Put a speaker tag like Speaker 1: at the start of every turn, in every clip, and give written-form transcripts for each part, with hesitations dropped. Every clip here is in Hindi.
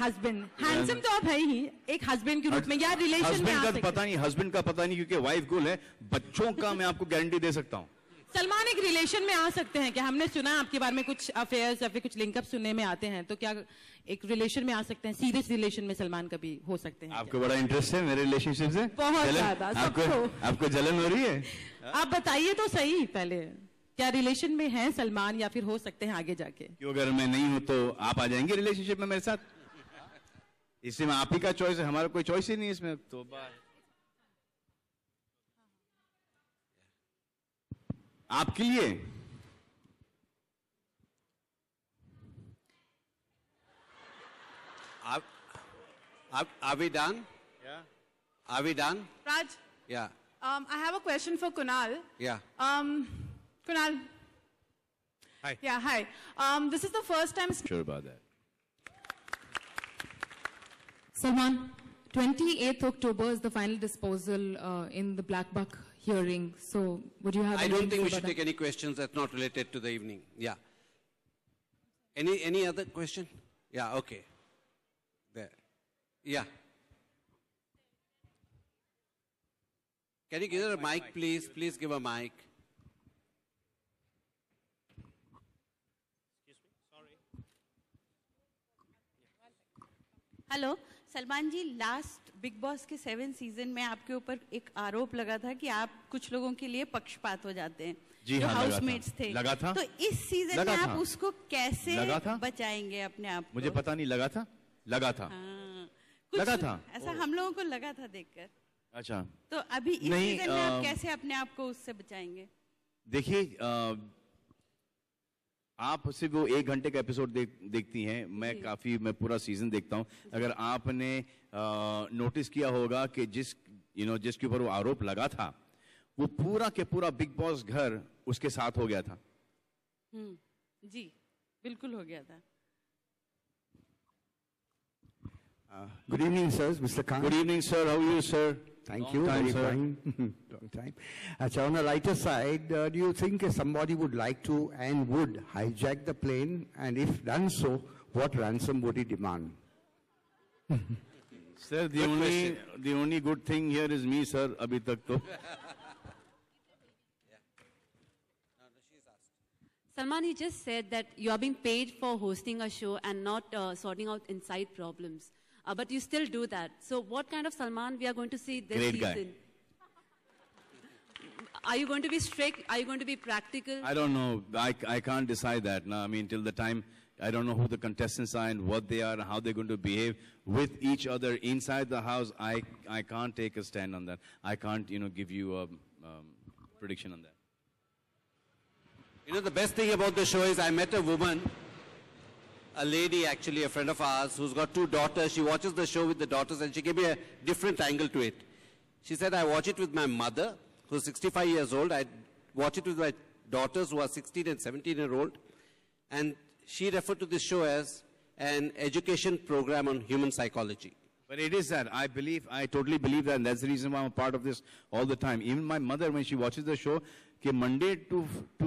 Speaker 1: हस्बैंड हैंडसम तो आप है ही एक हस्बैंड के रूप में या रिलेशन में आ सकते हैं।
Speaker 2: पता नहीं, हस्बैंड का पता नहीं क्योंकि वाइफ गुल है। बच्चों का मैं आपको गारंटी दे सकता हूँ।
Speaker 1: सलमान एक रिलेशन में आ सकते हैं क्या? हमने सुना आपके बारे में कुछ अफेयर्स या फिर कुछ लिंकअप सुनने में आते हैं, तो क्या एक रिलेशन में आ सकते हैं? सीरियस रिलेशन में सलमान कभी हो सकते हैं?
Speaker 2: आपको बड़ा इंटरेस्ट है मेरे रिलेशनशिप से?
Speaker 1: बहुत ज्यादा।
Speaker 2: आपको जलन हो रही है?
Speaker 1: आप बताइए तो सही पहले, क्या रिलेशन में है सलमान या फिर हो सकते हैं आगे जाके?
Speaker 2: क्यों, अगर मैं नहीं हूं तो आप आ जाएंगे रिलेशनशिप में मेरे साथ? इसमें आप ही का चॉइस है, हमारा कोई चॉइस ही नहीं है इसमें। तो आपके लिए
Speaker 3: Are we done?
Speaker 2: Yeah.
Speaker 3: Are we done?
Speaker 4: Raj?
Speaker 3: Yeah.
Speaker 4: I have a question for Kunal.
Speaker 3: Yeah.
Speaker 4: Kunal.
Speaker 3: Hi.
Speaker 4: Yeah, hi. This is the first time...
Speaker 2: Sure about that.
Speaker 5: Salman, 28th October is the final disposal in the Black Buck hearing. So, would you have...
Speaker 3: I don't think we should take any questions that's not related to the evening. Yeah. Any other question? Yeah, okay. There. Yeah. Can you give her a mic, please? Please give a mic.
Speaker 6: Excuse me, sorry.
Speaker 7: Hello Salman ji, last Bigg Boss के 7 सीजन में आपके ऊपर एक आरोप लगा था कि आप कुछ लोगों के लिए पक्षपात हो जाते हैं,
Speaker 2: जी
Speaker 7: जो
Speaker 2: हाँ,
Speaker 7: हाउसमेट्स थे।
Speaker 2: लगा था।
Speaker 7: तो इस सीजन में आप उसको कैसे बचाएंगे अपने आप को?
Speaker 2: मुझे पता नहीं, लगा था।
Speaker 7: हाँ, लगा था, ऐसा हम लोगों को लगा था देखकर।
Speaker 2: अच्छा,
Speaker 7: तो अभी इस सीजन में आप कैसे अपने आप को उससे बचाएंगे?
Speaker 2: देखिए, आप सिर्फ वो 1 घंटे का एपिसोड देखती हैं, मैं पूरा सीजन देखता हूं। अगर आपने नोटिस किया होगा कि जिसके ऊपर वो आरोप लगा था, वो पूरा के पूरा बिग बॉस घर उसके साथ हो गया था।
Speaker 7: जी बिल्कुल हो गया था।
Speaker 8: Good evening, sir. Mr. Khan.
Speaker 2: Good evening, sir. How are you, sir?
Speaker 8: Thank you. Very fine. Long time. So on the lighter side, do you think somebody would like to and would hijack the plane? And if done so, what ransom would he demand?
Speaker 2: Sir, the only good thing here is me, sir. Abhi tak to.
Speaker 5: Salman, you just said that you are being paid for hosting a show and not sorting out inside problems. But you still do that. So what kind of Salman we are going to see this
Speaker 2: Great
Speaker 5: season? Guy. Are you going to be strict? Are you going to be practical?
Speaker 2: I don't know. I can't decide that. No, I mean, till the time, I don't know who the contestants are and what they are and how they're going to behave with each other inside the house. I can't take a stand on that. I can't, give you a prediction on that.
Speaker 3: The best thing about the show is I met a woman, a lady actually, a friend of ours, who's got 2 daughters. She watches the show with the daughters and she gave me a different angle to it. She said, I watch it with my mother, who's 65 years old. I watch it with my daughters, who are 16 and 17-year-old. And she referred to this show as an education program on human psychology.
Speaker 2: But it is that. I totally believe that, and that's the reason why I'm a part of this all the time. Even my mother, when she watches the show, कि Monday to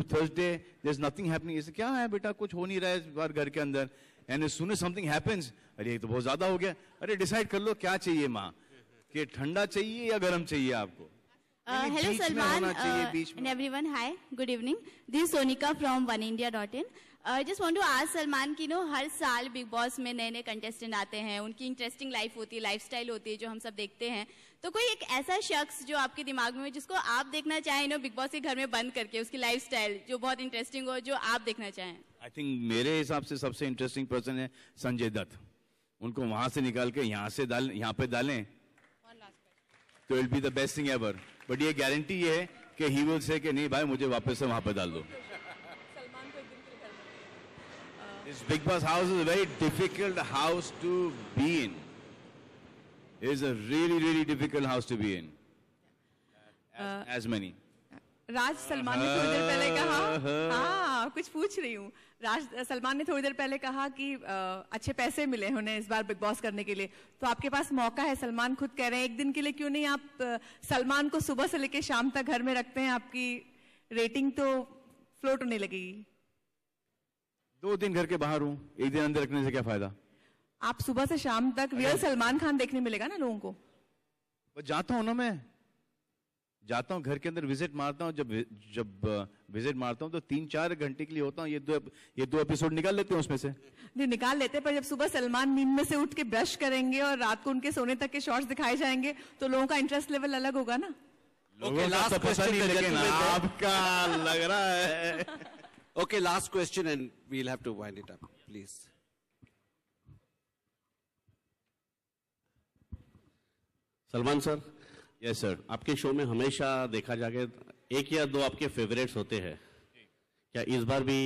Speaker 2: Thursday, there's nothing happening. He says, क्या है बेटा, कुछ हो नहीं रहा है बाहर घर के अंदर. And as soon as something happens, अरे ये तो बहुत ज़्यादा हो गया. अरे decide कर लो क्या चाहिए माँ, कि ठंडा चाहिए या गरम चाहिए आपको.
Speaker 9: Hello Salman and everyone. Hi, good evening. This is Sonika from oneindia.in. I just want to ask Salman कि हर साल बिग बॉस में नए कंटेस्टेंट आते हैं, उनकी इंटरेस्टिंग लाइफ होती है, लाइफस्टाइल होती है जो हम सब देखते हैं. तो कोई एक ऐसा शख्स जो आपके दिमाग में हो जिसको आप देखना चाहें बिग बॉस के घर में बंद करके, उसकी लाइफस्टाइल जो बहुत इंटरेस्टिंग हो, जो आप देखना चाहें?
Speaker 2: आई थिंक मेरे हिसाब से सबसे इंटरेस्टिंग पर्सन है संजय दत्त. उनको वहां से निकाल के यहाँ पे डालें तो it be the best thing ever. But ये गारंटी ये है कि ही विल से कि नहीं भाई मुझे वापस से वहां पे डाल दो. This Big Boss house is a very difficult house to be in. It is a really, really difficult house to be in. As many.
Speaker 4: राज सलमान ने थोड़ी देर पहले कहा, हाँ कुछ पूछ रही हूँ. राज सलमान ने थोड़ी देर पहले कहा कि अच्छे पैसे मिले उन्हें इस बार बिग बॉस करने के लिए. तो आपके पास मौका है. सलमान खुद कह रहे हैं एक दिन के लिए क्यों नहीं आप सलमान को सुबह से लेकर शाम तक घर में रखते हैं, आपकी रेटिंग तो फ्लोट होने लगेगी.
Speaker 2: 2 दिन घर के बाहर हूँ, 1 दिन अंदर रखने से क्या फायदा?
Speaker 4: आप सुबह से शाम तक रियल सलमान खान देखने मिलेगा ना लोगों को?
Speaker 2: बस जाता हूँ ना, मैं जाता हूँ घर के अंदर विजिट मारता हूँ, जब विजिट मारता हूँ तो 3-4 घंटे के लिए होता हूँ, ये दो एपिसोड निकाल लेते हैं उसमें से।
Speaker 4: नहीं निकाल लेते हैं, पर जब सुबह सलमान नींद में से उठ के ब्रश करेंगे और रात को उनके सोने तक के शॉट्स दिखाए जाएंगे तो लोगों का इंटरेस्ट लेवल अलग होगा ना।
Speaker 2: Okay, last question, लेकिन आपका लग रहा है।
Speaker 3: Okay, last question and we'll have to wind it up, please.
Speaker 6: Salman sir,
Speaker 2: yes sir,
Speaker 6: आपके शो में हमेशा देखा जाके एक या दो आपके फेवरेट्स होते हैं, क्या इस बार भी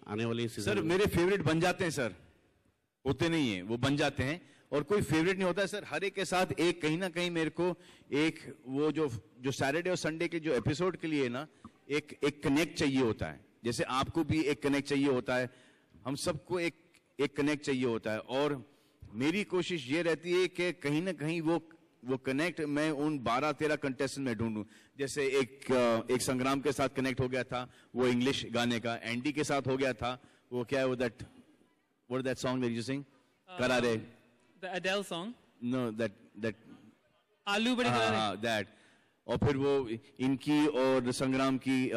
Speaker 6: आने वाली सीजन?
Speaker 2: सर मेरे फेवरेट बन जाते हैं सर, होते नहीं है, वो बन जाते हैं, और कोई फेवरेट नहीं होता है सर। हर एक के साथ एक कहीं ना कहीं मेरे को एक वो जो सैटरडे और संडे के जो एपिसोड के लिए ना एक कनेक्ट चाहिए होता है, जैसे आपको भी एक कनेक्ट चाहिए होता है, हम सबको एक कनेक्ट चाहिए होता है, और मेरी कोशिश ये रहती है कि कहीं ना कहीं वो कनेक्ट मैं उन 12-13 कंटेस्टेंट में ढूंढूं। जैसे एक संग्राम के साथ कनेक्ट हो गया था, वो इंग्लिश गाने का, एंडी के साथ हो गया था, वो क्या है वो that song that you sing, करारे,
Speaker 10: the Adele song?
Speaker 2: No, that
Speaker 10: आलू बड़े करारे,
Speaker 2: that, और फिर वो इनकी और संग्राम की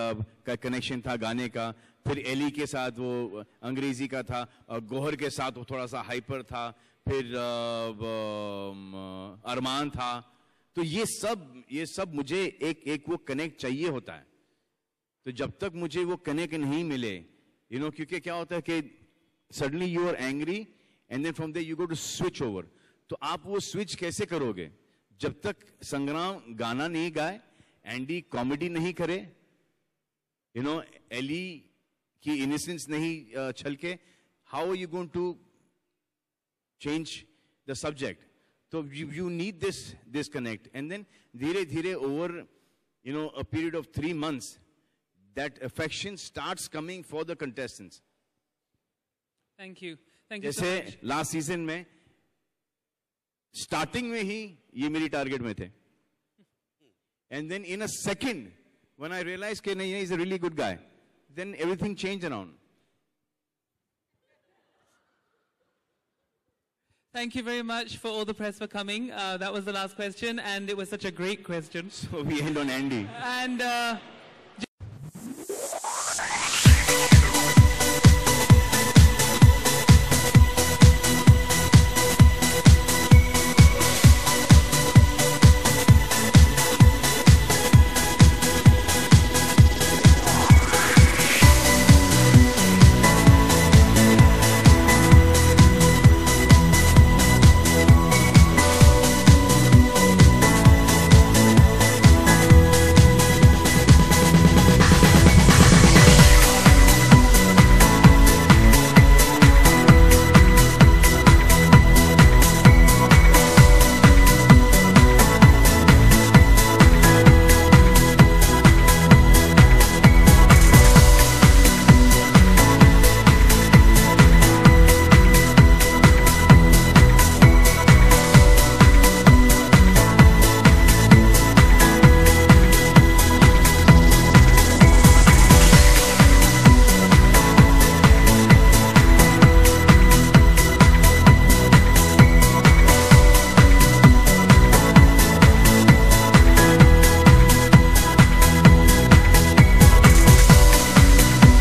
Speaker 2: का कनेक्शन था गाने का, फिर एली के साथ वो अंग्रेजी का था, गोहर के साथ वो थोड़ा सा हाइपर था, फिर अरमान था, तो ये सब मुझे एक वो कनेक्ट चाहिए होता है। तो जब तक मुझे वो कनेक्ट नहीं मिले, क्योंकि क्या होता है कि suddenly you are angry and then from there you go to switch over, तो आप वो स्विच कैसे करोगे जब तक संग्राम गाना नहीं गाए, एंडी कॉमेडी नहीं करे, एली की इनोसेंस नहीं छलके, how are you going to change the subject? So you need this connect, and then धीरे over a period of 3 months that affection starts coming for the contestants.
Speaker 10: Thank you so much.
Speaker 2: जैसे last season में starting में ही ये मेरी target में थे, and then in a second when I realized कि नहीं, he's a really good guy, then everything changed around.
Speaker 10: Thank you very much for all the press for coming. That was the last question, and it was such a great question.
Speaker 2: So we end on Andy.
Speaker 10: And